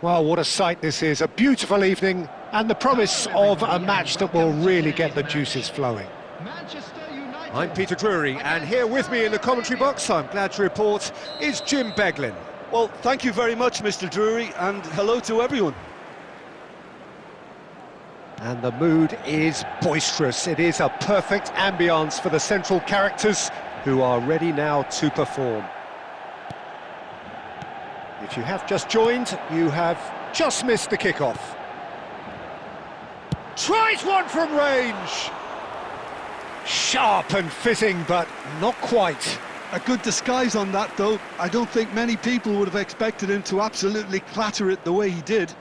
Well, what a sight this is. A beautiful evening and the promise of a match that will really get the juices flowing. I'm Peter Drury, and here with me in the commentary box, I'm glad to report, is Jim Beglin. Well, thank you very much, Mr. Drury, and hello to everyone. And the mood is boisterous. It is a perfect ambience for the central characters who are ready now to perform. If you have just joined, you have just missed the kickoff. Tries one from range! Sharp and fitting, but not quite. A good disguise on that, though. I don't think many people would have expected him to absolutely clatter it the way he did.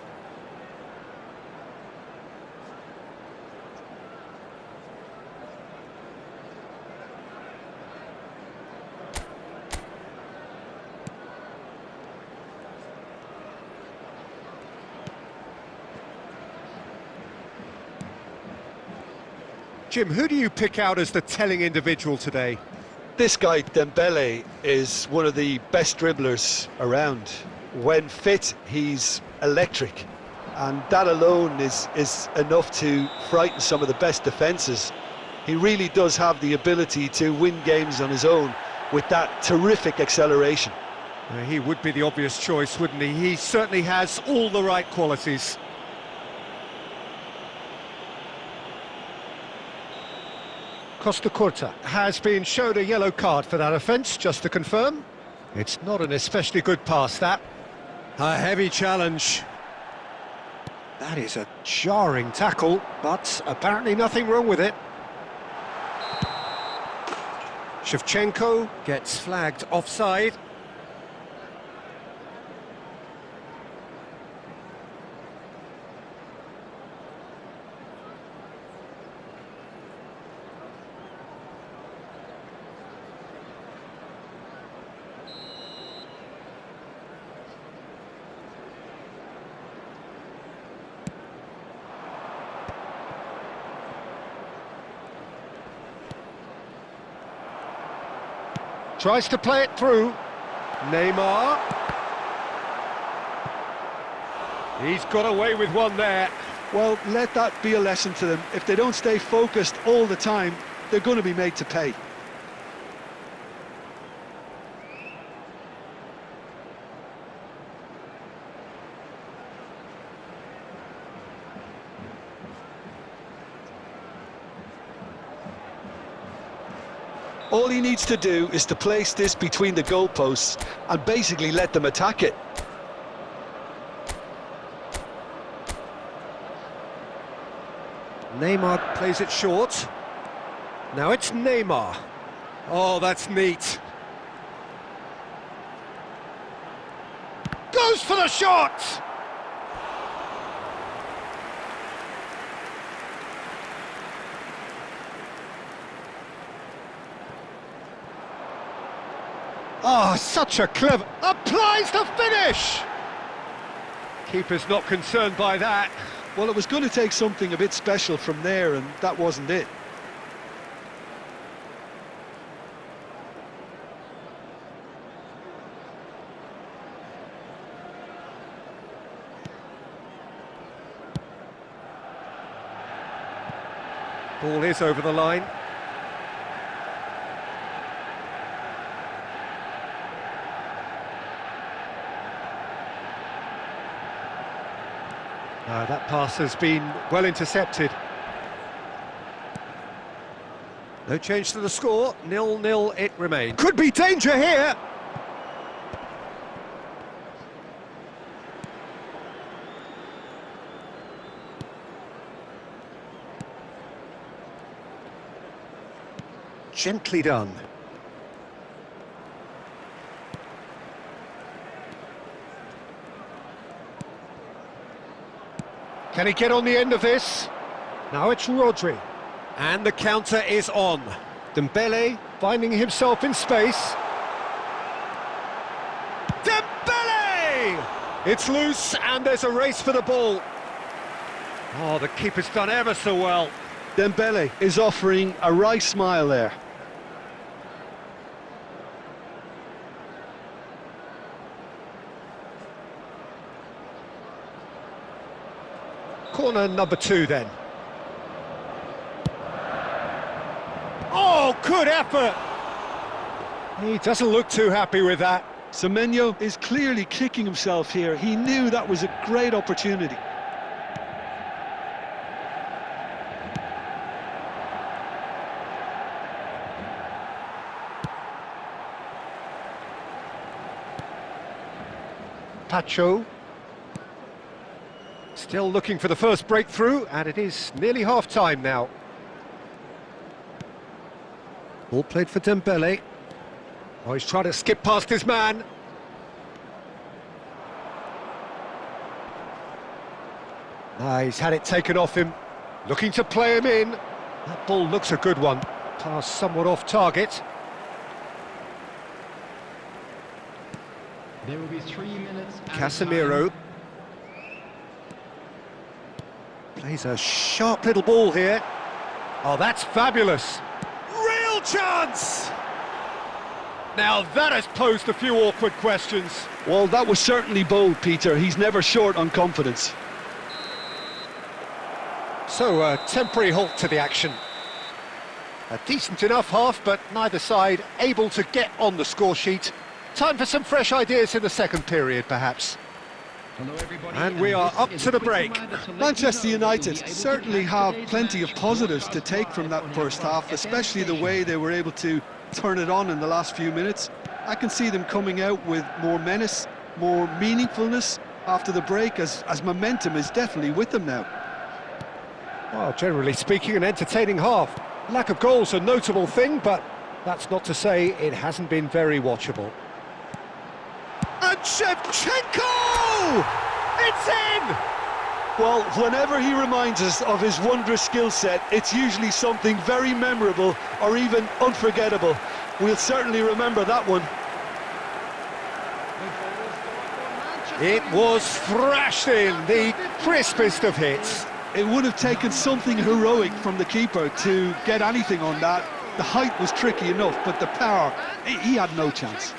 Jim, who do you pick out as the telling individual today? This guy, Dembele, is one of the best dribblers around. When fit, he's electric. And that alone is enough to frighten some of the best defences. He really does have the ability to win games on his own with that terrific acceleration. He would be the obvious choice, wouldn't he? He certainly has all the right qualities. Costa Curta has been showed a yellow card for that offence, just to confirm. It's not an especially good pass, that. A heavy challenge. That is a jarring tackle, but apparently nothing wrong with it. Shevchenko gets flagged offside. Tries to play it through. Neymar. He's got away with one there. Well, let that be a lesson to them. If they don't stay focused all the time, they're going to be made to pay. All he needs to do is to place this between the goalposts and basically let them attack it. Neymar plays it short. Now it's Neymar. Oh, that's neat. Goes for the shot! Oh, such a clever... Applies the finish! Keeper's not concerned by that. Well, it was going to take something a bit special from there, and that wasn't it. Ball is over the line. That pass has been well intercepted. No change to the score, 0-0 it remains. Could be danger here! Gently done. Can he get on the end of this? Now it's Rodri. And the counter is on. Dembele finding himself in space. Dembele! It's loose and there's a race for the ball. Oh, the keeper's done ever so well. Dembele is offering a right smile there. corner number 2 then. Oh, good effort! He doesn't look too happy with that. Semenyo is clearly kicking himself here. He knew that was a great opportunity. Pacho. Still looking for the first breakthrough, and it is nearly half-time now. Ball played for Dembele. Oh, he's trying to skip past his man. He's had it taken off him. Looking to play him in. That ball looks a good one. Pass somewhat off target. There will be 3 minutes. Casemiro. Plays a sharp little ball here. Oh, that's fabulous. Real chance! Now that has posed a few awkward questions. Well, that was certainly bold, Peter. He's never short on confidence. So, a temporary halt to the action. A decent enough half, but neither side able to get on the score sheet. Time for some fresh ideas in the second period, perhaps. Hello everybody, And we are up to the break. Manchester United certainly have plenty of positives to take from that first half, especially the way they were able to turn it on in the last few minutes. I can see them coming out with more menace, more meaningfulness after the break, as momentum is definitely with them now. Well, generally speaking, an entertaining half. Lack of goals a notable thing, but that's not to say it hasn't been very watchable. And Shevchenko! It's in! Well, whenever he reminds us of his wondrous skill set, it's usually something very memorable or even unforgettable. We'll certainly remember that one. It was thrashed in, the crispest of hits. It would have taken something heroic from the keeper to get anything on that. The height was tricky enough, but the power, he had no chance.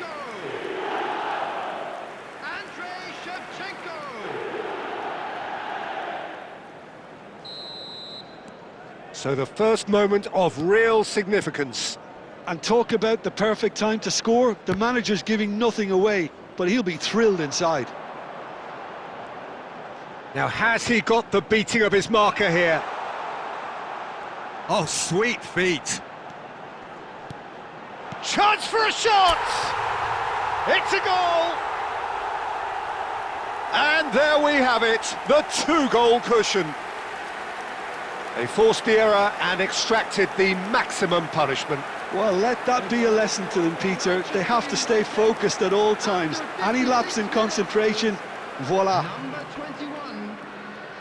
So the first moment of real significance. And talk about the perfect time to score. The manager's giving nothing away, but he'll be thrilled inside. Now, has he got the beating of his marker here? Oh, sweet feet. Chance for a shot! It's a goal! And there we have it, the 2-goal cushion. They forced the error and extracted the maximum punishment. Well, let that be a lesson to them, Peter. They have to stay focused at all times. Any lapse in concentration, voila. Number 21,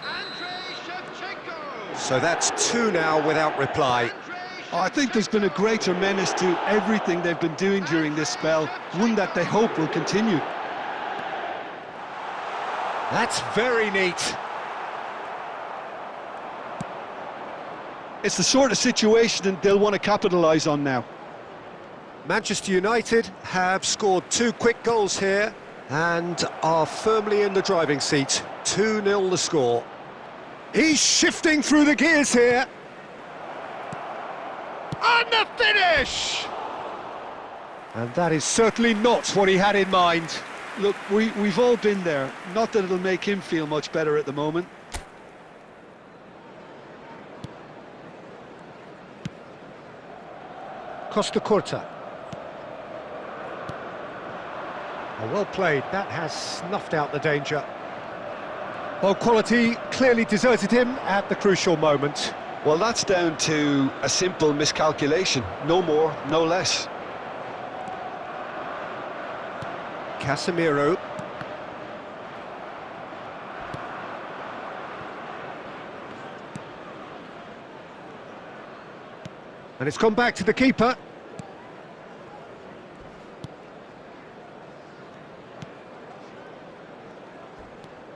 Andrei Shevchenko. So that's 2 now without reply. Oh, I think there's been a greater menace to everything they've been doing during this spell, one that they hope will continue. That's very neat. It's the sort of situation that they'll want to capitalise on now. Manchester United have scored 2 quick goals here and are firmly in the driving seat. 2-0 the score. He's shifting through the gears here. And the finish! And that is certainly not what he had in mind. Look, we've all been there. Not that it'll make him feel much better at the moment. Costa Curta. Well played, that has snuffed out the danger. Well, quality clearly deserted him at the crucial moment. Well, that's down to a simple miscalculation. No more, no less. Casemiro. And it's gone back to the keeper.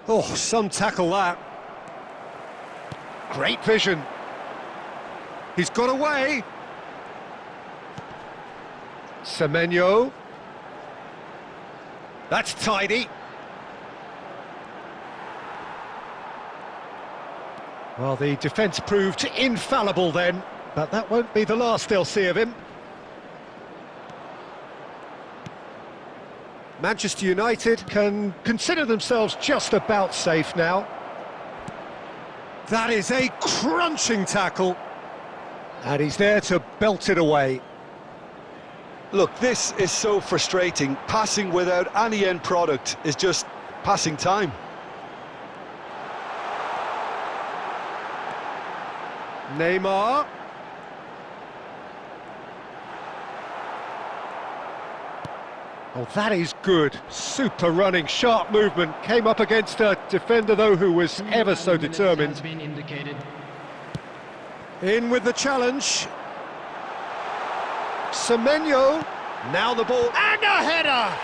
Oh, some tackle that. Great vision. He's got away. Semenyo. That's tidy. Well, the defence proved infallible then, but that won't be the last they'll see of him. Manchester United can consider themselves just about safe now. That is a crunching tackle. And he's there to belt it away. Look, this is so frustrating. Passing without any end product is just passing time. Neymar. Oh, that is good. Super running, sharp movement. Came up against a defender, though, who was ever so determined. Has been indicated. In with the challenge. Semenyo. Now the ball. And a header!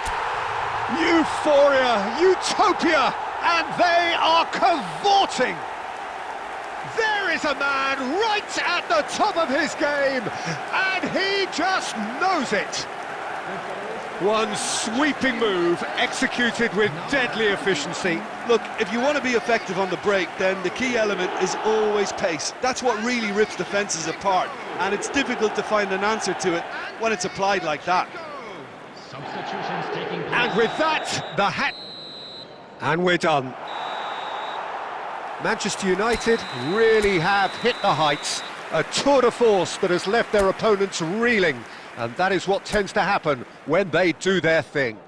Euphoria, utopia, and they are cavorting. There is a man right at the top of his game, and he just knows it. One sweeping move, executed with deadly efficiency. Look, if you want to be effective on the break, then the key element is always pace. That's what really rips defences apart, and it's difficult to find an answer to it when it's applied like that. Substitutions taking place. And with that, the hat. And we're done. Manchester United really have hit the heights. A tour de force that has left their opponents reeling. And that is what tends to happen when they do their thing.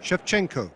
Shevchenko.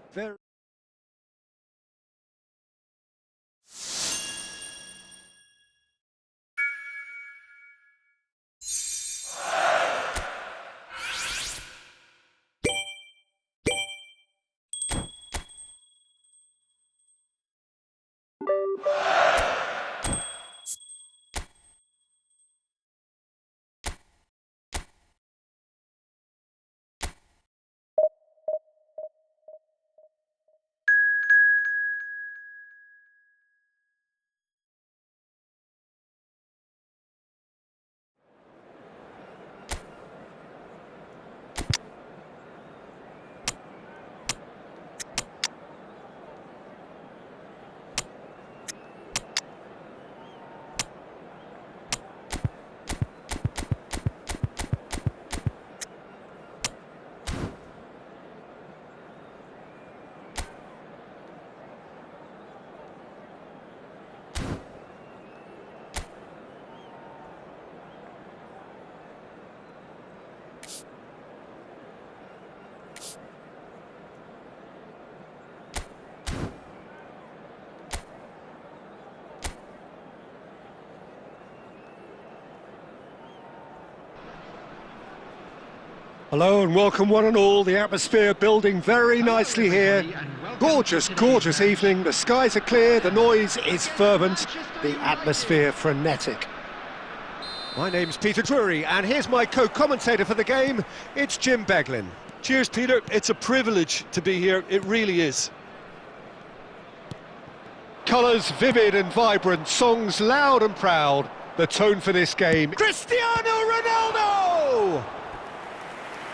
Hello and welcome one and all. The atmosphere building very nicely here. Gorgeous, gorgeous evening. The skies are clear, the noise is fervent, the atmosphere frenetic. My name's Peter Drury and here's my co-commentator for the game. It's Jim Beglin. Cheers, Peter. It's a privilege to be here. It really is. Colours vivid and vibrant, songs loud and proud. The tone for this game. Cristiano Ronaldo!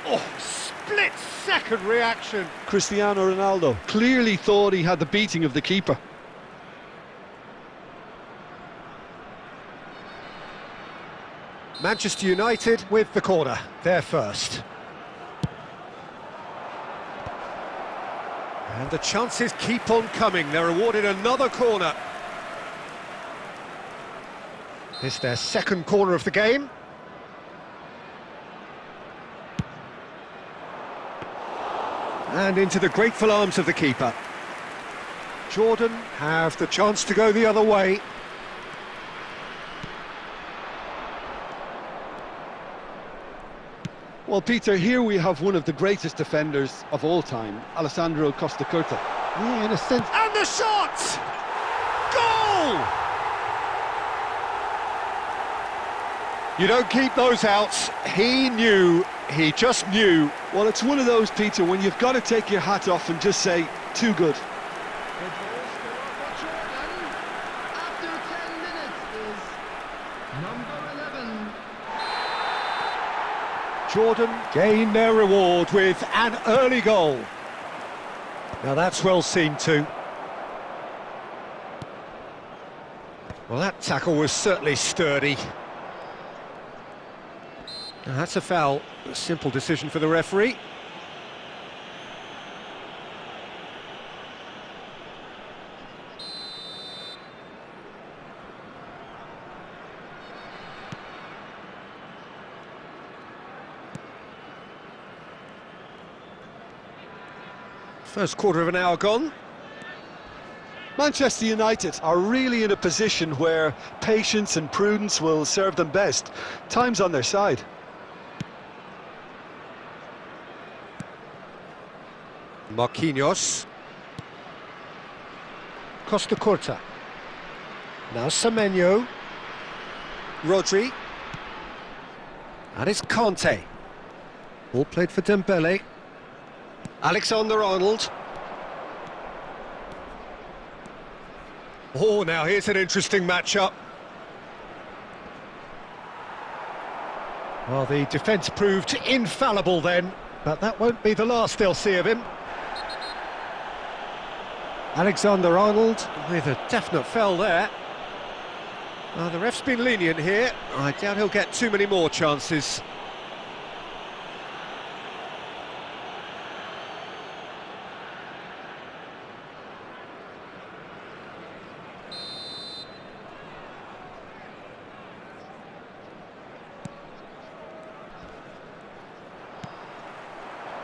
Oh, split-second reaction. Cristiano Ronaldo. Clearly thought he had the beating of the keeper. Manchester United with the corner. They're first. And the chances keep on coming. They're awarded another corner. This is their second corner of the game. And into the grateful arms of the keeper. Jordan have the chance to go the other way. Well, Peter, here we have one of the greatest defenders of all time, Alessandro Costa Curta. Yeah, in a sense. And the shot! Goal! You don't keep those outs. He knew, he just knew. Well, it's one of those, Peter, when you've got to take your hat off and just say, too good. After 10 minutes is number 11. Jordan gain their reward with an early goal. Now that's well seen too. Well, that tackle was certainly sturdy. Now, that's a foul. A simple decision for the referee. First quarter of an hour gone. Manchester United are really in a position where patience and prudence will serve them best. Time's on their side. Marquinhos. Costa Curta. Now Semenyo. Rodri. And it's Conte. Ball played for Dembele. Alexander-Arnold. Oh, now here's an interesting matchup. Well, the defence proved infallible then, but that won't be the last they'll see of him. Alexander-Arnold with a definite foul there. The ref's been lenient here. I doubt he'll get too many more chances.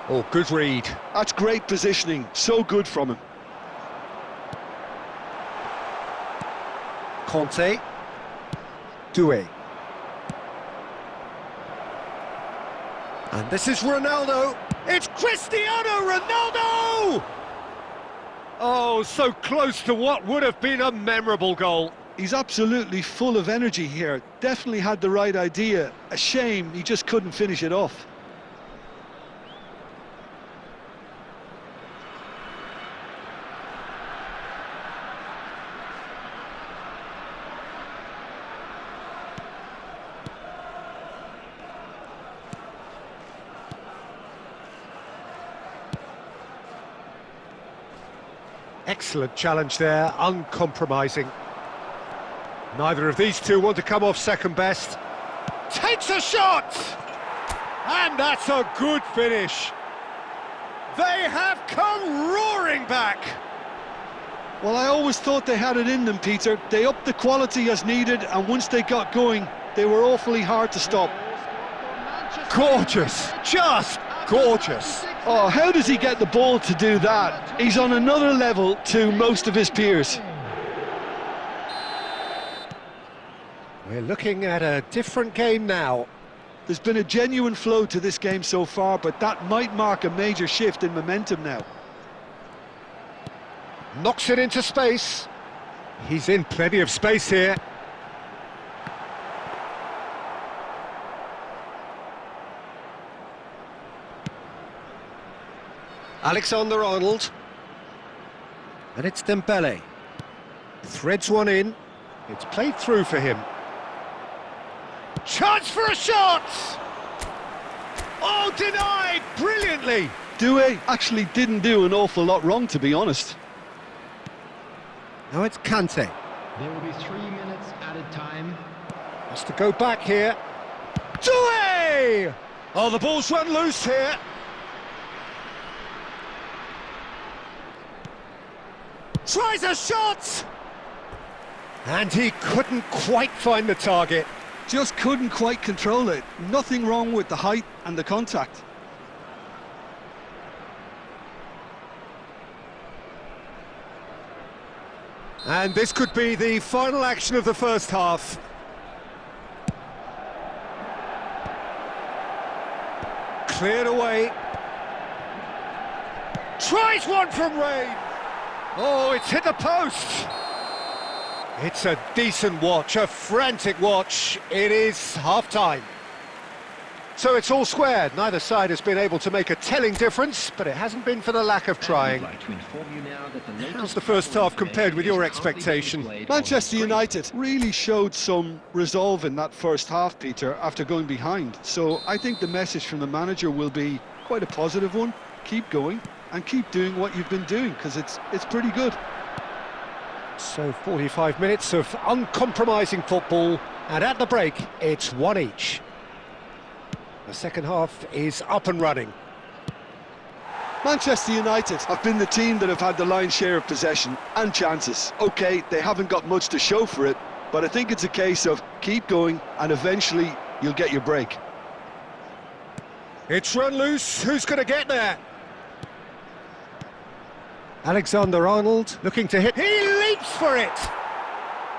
Oh, good read. That's great positioning, so good from him. Conte. Doué. And this is Ronaldo. It's Cristiano Ronaldo! Oh, so close to what would have been a memorable goal. He's absolutely full of energy here. Definitely had the right idea. A shame he just couldn't finish it off. Excellent challenge there, uncompromising. Neither of these two want to come off second best. Takes a shot! And that's a good finish. They have come roaring back. Well, I always thought they had it in them, Peter. They upped the quality as needed, and once they got going, they were awfully hard to stop. Gorgeous, just gorgeous. Oh, how does he get the ball to do that? He's on another level to most of his peers. We're looking at a different game now. There's been a genuine flow to this game so far, but that might mark a major shift in momentum now. Knocks it into space. He's in plenty of space here. Alexander-Arnold. And it's Dembele. Threads one in. It's played through for him. Chance for a shot! Oh, denied brilliantly! Doué actually didn't do an awful lot wrong, to be honest. Now it's Kante. There will be 3 minutes added time. Has to go back here. Doué! Oh, the ball's run loose here. Tries a shot! And he couldn't quite find the target. Just couldn't quite control it. Nothing wrong with the height and the contact. And this could be the final action of the first half. Cleared away. Tries one from range. Oh, it's hit the post. It's a decent watch, a frantic watch. It is half-time. So it's all squared. Neither side has been able to make a telling difference, but it hasn't been for the lack of trying. How's the first half compared with your expectation? Manchester United really showed some resolve in that first half, Peter, after going behind. So I think the message from the manager will be quite a positive one. Keep going and keep doing what you've been doing, because it's pretty good. So 45 minutes of uncompromising football, and at the break, it's one each. The second half is up and running. Manchester United have been the team that have had the lion's share of possession and chances. OK, they haven't got much to show for it, but I think it's a case of keep going and eventually you'll get your break. It's run loose, who's going to get there? Alexander-Arnold looking to hit, he leaps for it!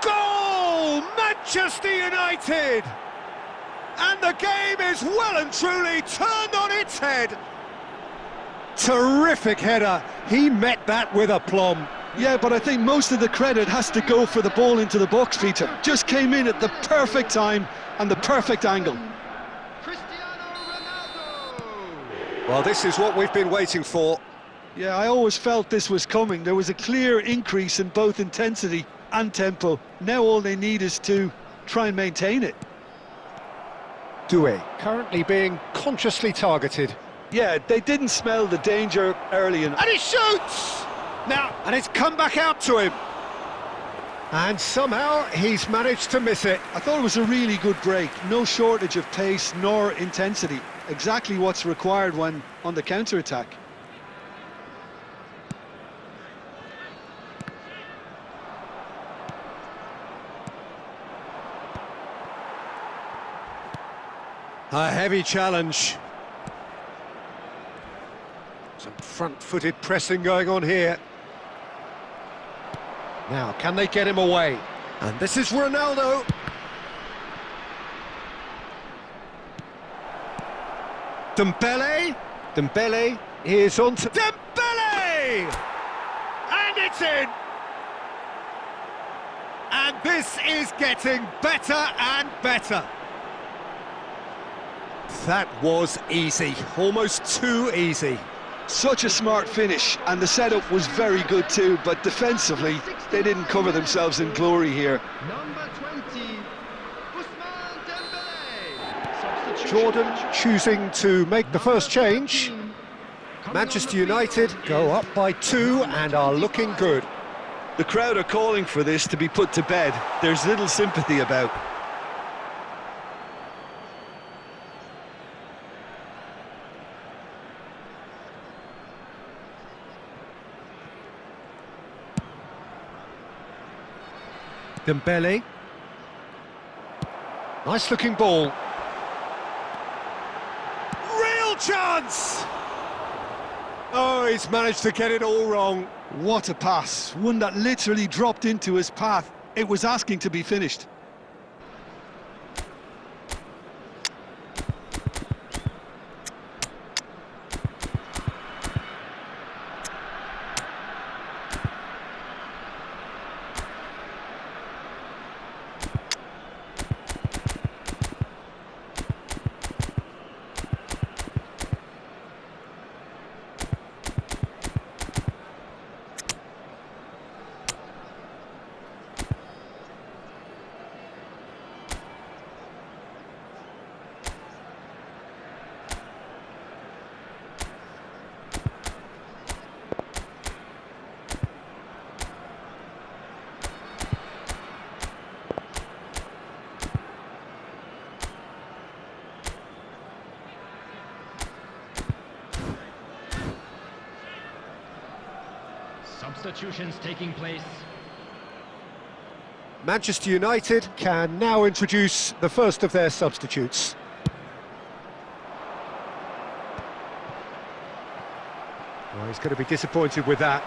Goal! Manchester United! And the game is well and truly turned on its head. Terrific header, he met that with aplomb. Yeah, but I think most of the credit has to go for the ball into the box, Peter. Just came in at the perfect time and the perfect angle. Well, this is what we've been waiting for. Yeah, I always felt this was coming. There was a clear increase in both intensity and tempo. Now all they need is to try and maintain it. Doué currently being consciously targeted. Yeah, they didn't smell the danger early enough. And he shoots! Now, and it's come back out to him. And somehow he's managed to miss it. I thought it was a really good break. No shortage of pace nor intensity. Exactly what's required when on the counter-attack. A heavy challenge. Some front-footed pressing going on here. Now, can they get him away? And this is Ronaldo. Dembele is on to... Dembele! And it's in! And this is getting better and better. That was easy, almost too easy. Such a smart finish, and the setup was very good too, but defensively, they didn't cover themselves in glory here. Number 20, Ousmane Dembele. Jordan choosing to make the first change. Manchester United go up by 2 and are looking good. The crowd are calling for this to be put to bed. There's little sympathy about. Dembele. Nice looking ball. Real chance! Oh, he's managed to get it all wrong. What a pass, one that literally dropped into his path. It was asking to be finished. Substitutions taking place. Manchester United can now introduce the first of their substitutes. Well, he's going to be disappointed with that.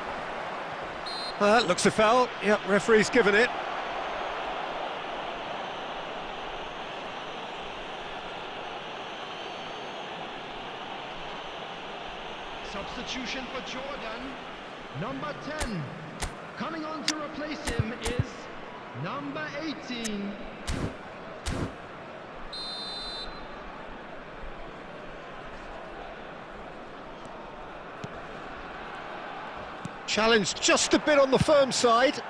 Looks a foul. Yep, referee's given it. Substitution for Jordan. Number 10. Coming on to replace him is number 18. Challenged just a bit on the firm side.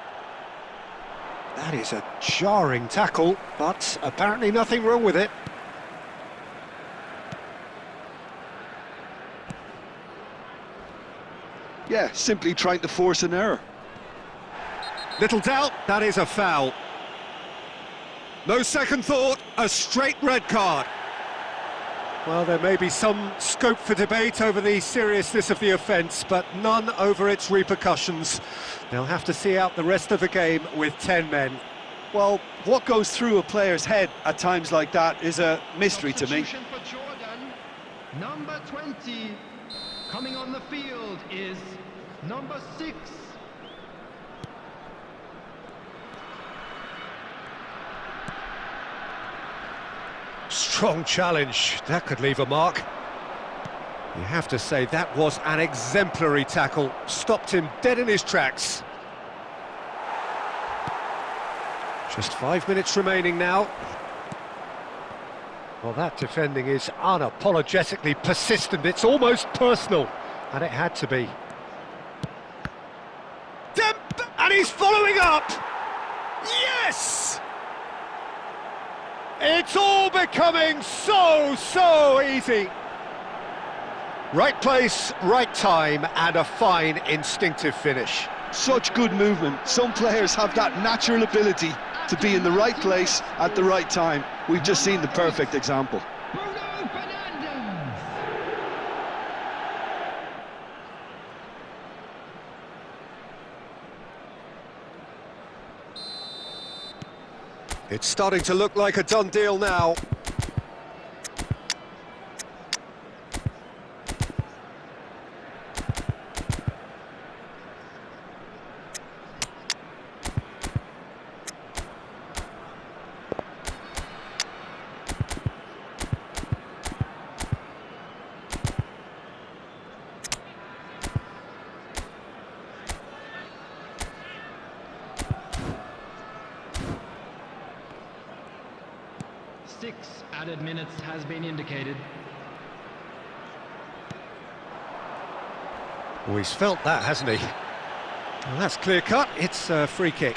That is a jarring tackle, but apparently nothing wrong with it. Yeah, simply trying to force an error. Little doubt, that is a foul. No second thought, a straight red card. Well, there may be some scope for debate over the seriousness of the offence, but none over its repercussions. They'll have to see out the rest of the game with 10 men. Well, what goes through a player's head at times like that is a mystery to me. Substitution for Jordan, number 20. Coming on the field is number 6. Strong challenge, that could leave a mark. You have to say that was an exemplary tackle, stopped him dead in his tracks. Just 5 minutes remaining now. Well, that defending is unapologetically persistent, it's almost personal, and it had to be. And he's following up! Yes! It's all becoming so easy. Right place, right time, and a fine instinctive finish. Such good movement. Some players have that natural ability to be in the right place at the right time. We've just seen the perfect example. Bruno Fernandes. It's starting to look like a done deal now. Six added minutes has been indicated. Oh, he's felt that, hasn't he? Well, that's clear cut, it's a free kick.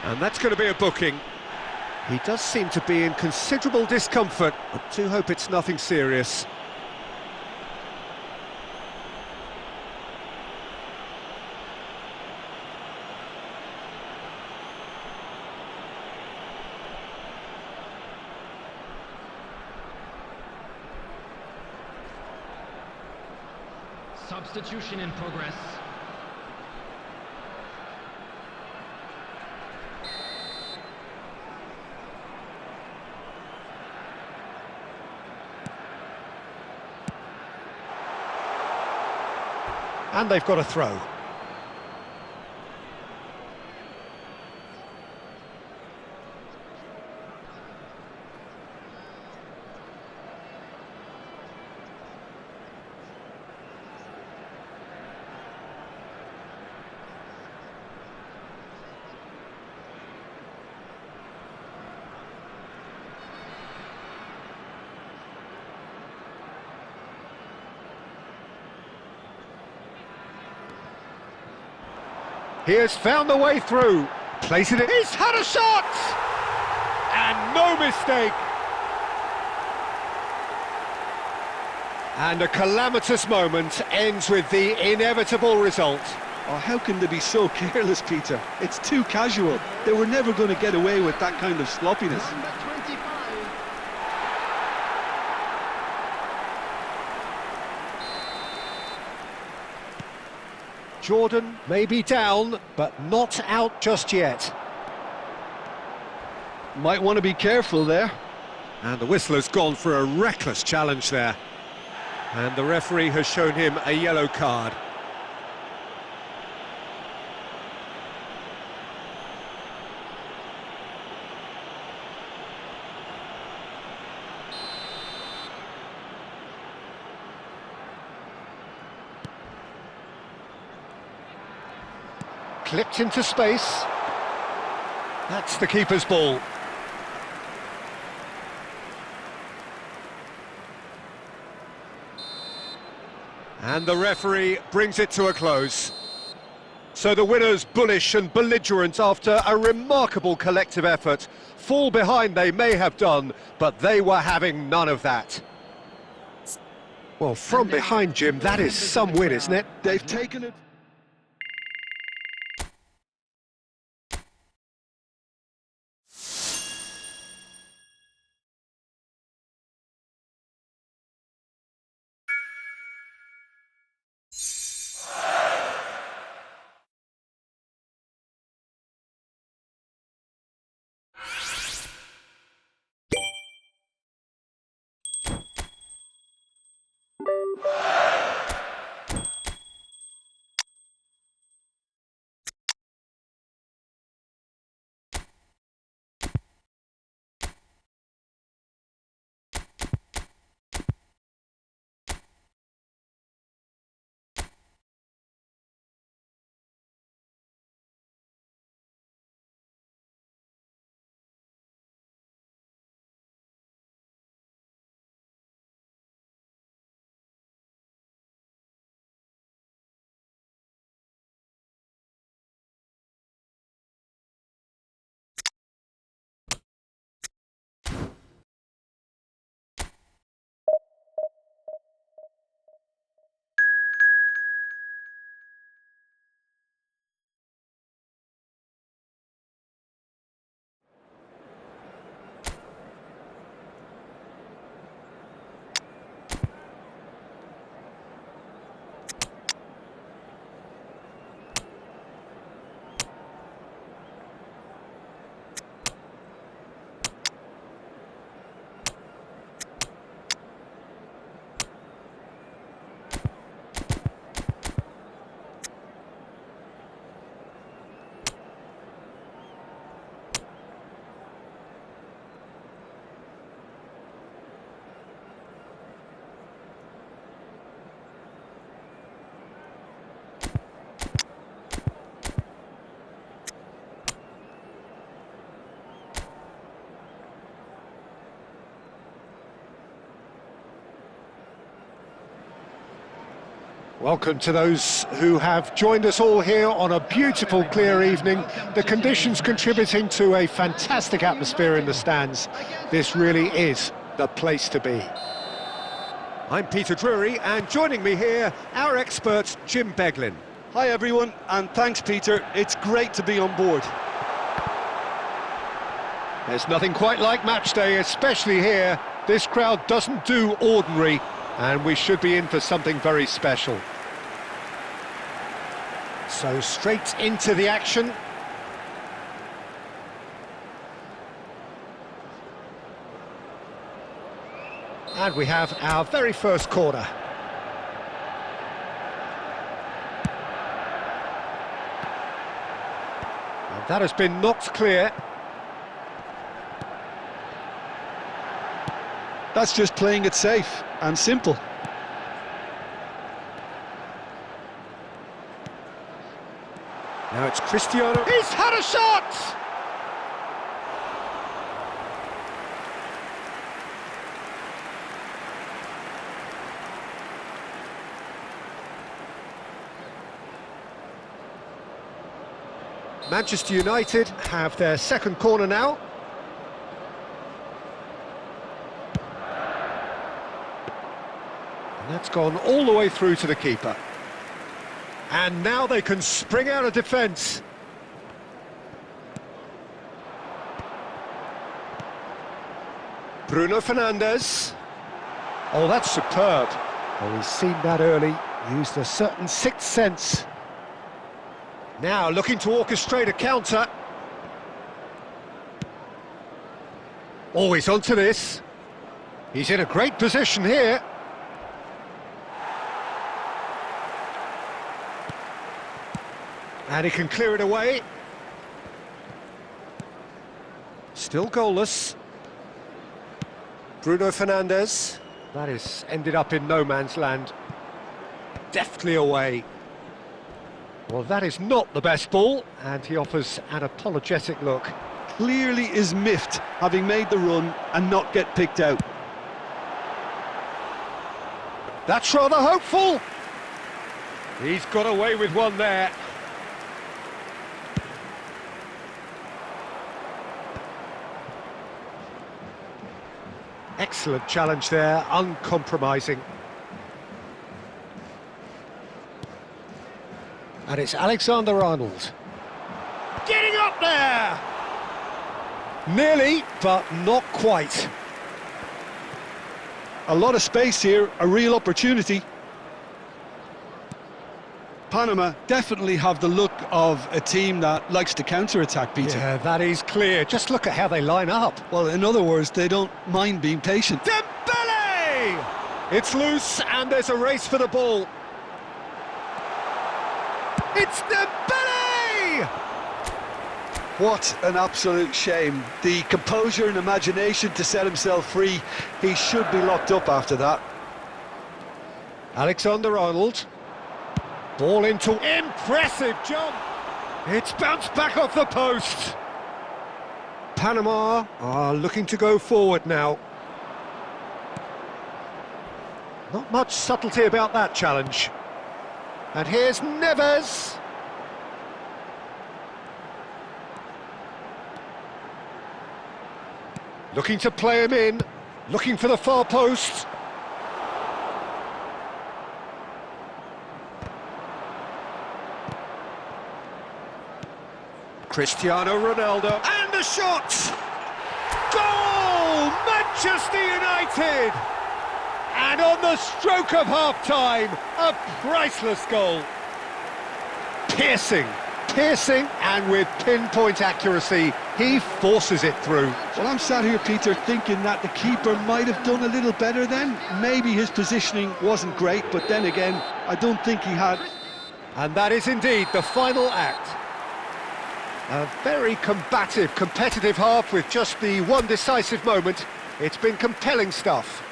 And that's going to be a booking. He does seem to be in considerable discomfort. I do hope it's nothing serious. Substitution in progress. And they've got a throw. He has found the way through. Placing it. He's had a shot! And no mistake. And a calamitous moment ends with the inevitable result. Oh, how can they be so careless, Peter? It's too casual. They were never going to get away with that kind of sloppiness. Number 25. Jordan may be down, but not out just yet. Might want to be careful there. And the whistler's gone for a reckless challenge there. And the referee has shown him a yellow card. Clipped into space. That's the keeper's ball. And the referee brings it to a close. So the winners, bullish and belligerent after a remarkable collective effort. Fall behind they may have done, but they were having none of that. Well, from behind, Jim, that is some win, isn't it? They've taken it. Welcome to those who have joined us all here on a beautiful, clear evening. The conditions contributing to a fantastic atmosphere in the stands. This really is the place to be. I'm Peter Drury, and joining me here, our expert, Jim Beglin. Hi everyone, and thanks Peter, it's great to be on board. There's nothing quite like match day, especially here. This crowd doesn't do ordinary, and we should be in for something very special. So straight into the action. And we have our very first corner. And that has been knocked clear. That's just playing it safe and simple. Now it's Cristiano. He's had a shot! Manchester United have their second corner now. And that's gone all the way through to the keeper. And now they can spring out of defence. Bruno Fernandes. Oh, that's superb. Oh, he's seen that early, used a certain sixth sense. Now looking to orchestrate a counter. Oh, he's onto this. He's in a great position here. And he can clear it away. Still goalless. Bruno Fernandes. That is ended up in no man's land. Deftly away. Well, that is not the best ball, and he offers an apologetic look. Clearly is miffed, having made the run and not get picked out. That's rather hopeful. He's got away with one there. Excellent challenge there, uncompromising. And it's Alexander-Arnold. Getting up there! Nearly, but not quite. A lot of space here, a real opportunity. Panama definitely have the look of a team that likes to counter-attack, Peter. Yeah, that is clear. Just look at how they line up. Well, in other words, they don't mind being patient. Dembele! It's loose, and there's a race for the ball. It's Dembele! What an absolute shame. The composure and imagination to set himself free. He should be locked up after that. Alexander-Arnold. Ball into... Impressive jump! It's bounced back off the post. Panama are looking to go forward now. Not much subtlety about that challenge. And here's Neves. Looking to play him in, looking for the far post. Cristiano Ronaldo, and the shot! Goal! Manchester United! And on the stroke of half-time, a priceless goal. Piercing, and with pinpoint accuracy, he forces it through. Well, I'm sat here, Peter, thinking that the keeper might have done a little better then. Maybe his positioning wasn't great, but then again, I don't think he had. And that is indeed the final act. A very combative, competitive half with just the one decisive moment. It's been compelling stuff.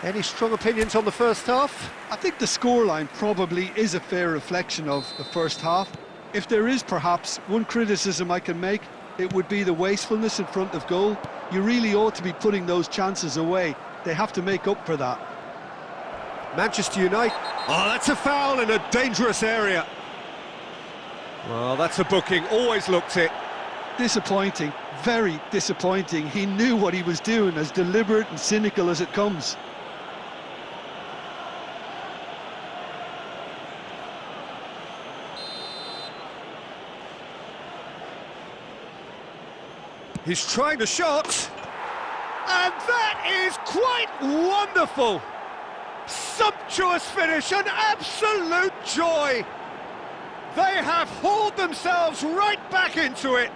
Any strong opinions on the first half? I think the scoreline probably is a fair reflection of the first half. If there is perhaps one criticism I can make, it would be the wastefulness in front of goal. You really ought to be putting those chances away. They have to make up for that. Manchester United. Oh, that's a foul in a dangerous area. Well, that's a booking, always looked it. Disappointing, very disappointing. He knew what he was doing, as deliberate and cynical as it comes. He's trying the shot. And that is quite wonderful. Sumptuous finish, an absolute joy. They have hauled themselves right back into it.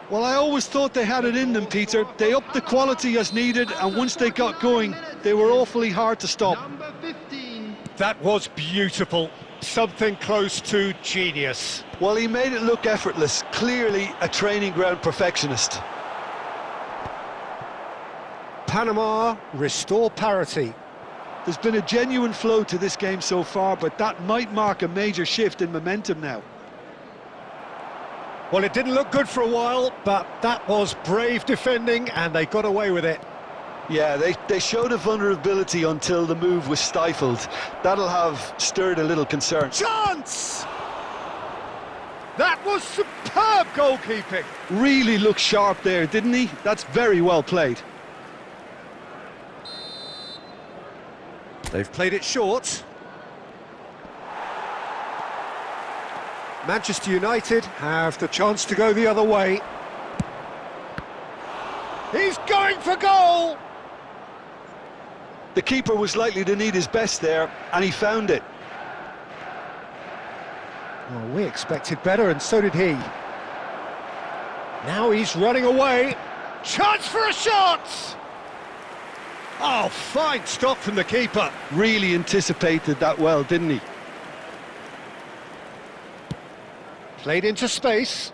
Well, I always thought they had it in them, Peter. They upped the quality as needed, and once they got going, they were awfully hard to stop. Number 15. That was beautiful. Something close to genius. Well, he made it look effortless. Clearly a training ground perfectionist. Panama restore parity. There's been a genuine flow to this game so far, but that might mark a major shift in momentum now. Well, it didn't look good for a while, but that was brave defending, and they got away with it. Yeah, they showed a vulnerability until the move was stifled. That'll have stirred a little concern. Chance! That was superb goalkeeping. Really looked sharp there, didn't he? That's very well played. They've played it short. Manchester United have the chance to go the other way. He's going for goal! The keeper was likely to need his best there, and he found it. Well, we expected better, and so did he. Now he's running away. Chance for a shot! Oh, fine stop from the keeper. Really anticipated that well, didn't he? Played into space.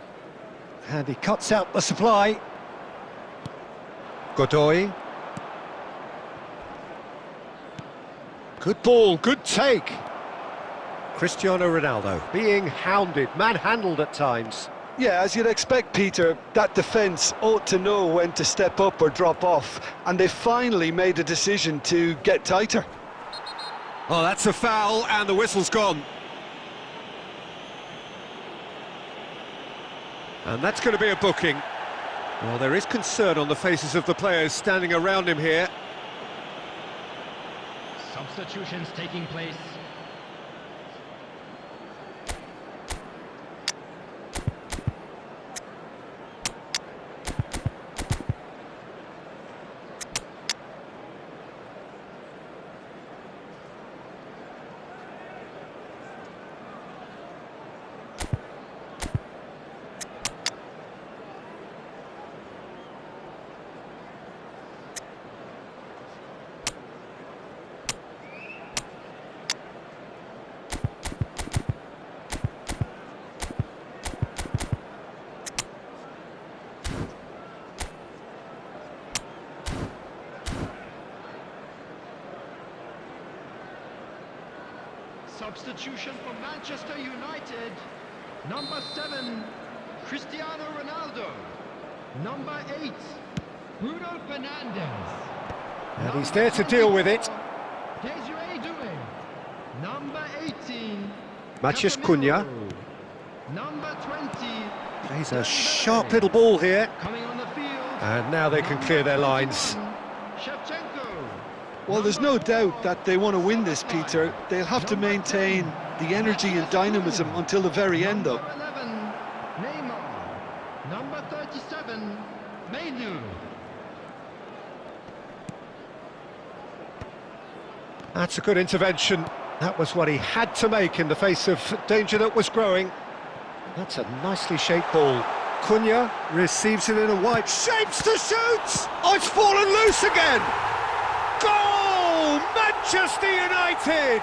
And he cuts out the supply. Godoy. Good ball, good take. Cristiano Ronaldo being hounded, manhandled at times. Yeah, as you'd expect, Peter, that defence ought to know when to step up or drop off, and they finally made a decision to get tighter. Oh, that's a foul, and the whistle's gone. And that's going to be a booking. Well, there is concern on the faces of the players standing around him here. Substitutions taking place. Substitution for Manchester United. Number 7, Cristiano Ronaldo. Number 8, Bruno Fernandes. And he's there to deal with it. Desiree Doué. Number 18, Matheus Cunha. Number 20, Plays a sharp little ball here. coming on the field. And now they can clear their lines. Shevchenko. Well, there's no doubt that they want to win this, Peter. They'll have to maintain the energy and dynamism until the very end, though. Number 11, Neymar. Number 37, Mainu. That's a good intervention. That was what he had to make in the face of danger that was growing. That's a nicely shaped ball. Cunha receives it in a wide, shapes to shoot! Oh, it's fallen loose again! Goal! Manchester United!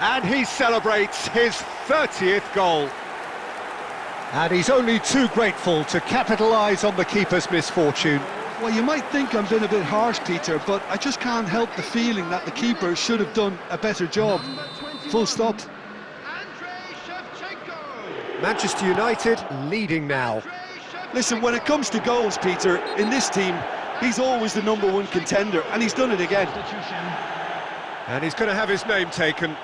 And he celebrates his 30th goal. And he's only too grateful to capitalise on the keeper's misfortune. Well, you might think I'm being a bit harsh, Peter, but I just can't help the feeling that the keeper should have done a better job. Number 21, Full stop. Andrei Shevchenko. Manchester United leading now. Listen, when it comes to goals, Peter, in this team, he's always the #1 contender, and he's done it again. Substitution. And he's going to have his name taken.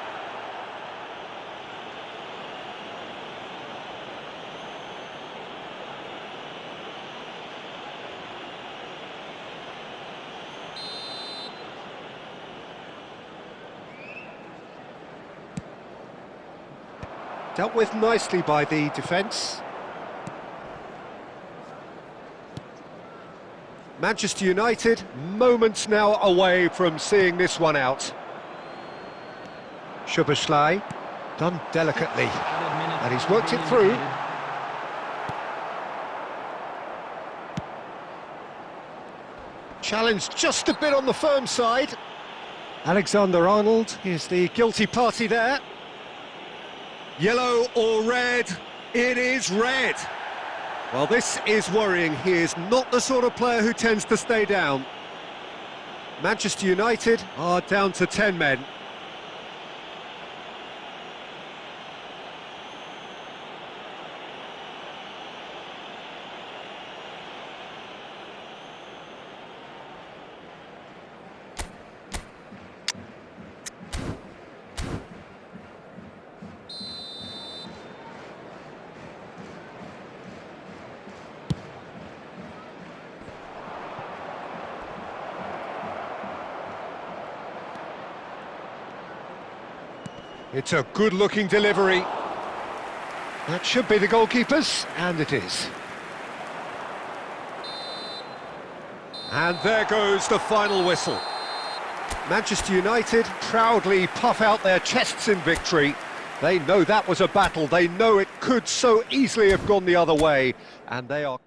Dealt with nicely by the defence. Manchester United, moments now away from seeing this one out. Szoboszlai, done delicately, and he's worked it through. Challenged just a bit on the firm side. Alexander-Arnold is the guilty party there. Yellow or red? It is red. Well, this is worrying. He is not the sort of player who tends to stay down. Manchester United are down to 10 men. It's a good-looking delivery. That should be the goalkeeper's, and it is. And there goes the final whistle. Manchester United proudly puff out their chests in victory. They know that was a battle. They know it could so easily have gone the other way, and they are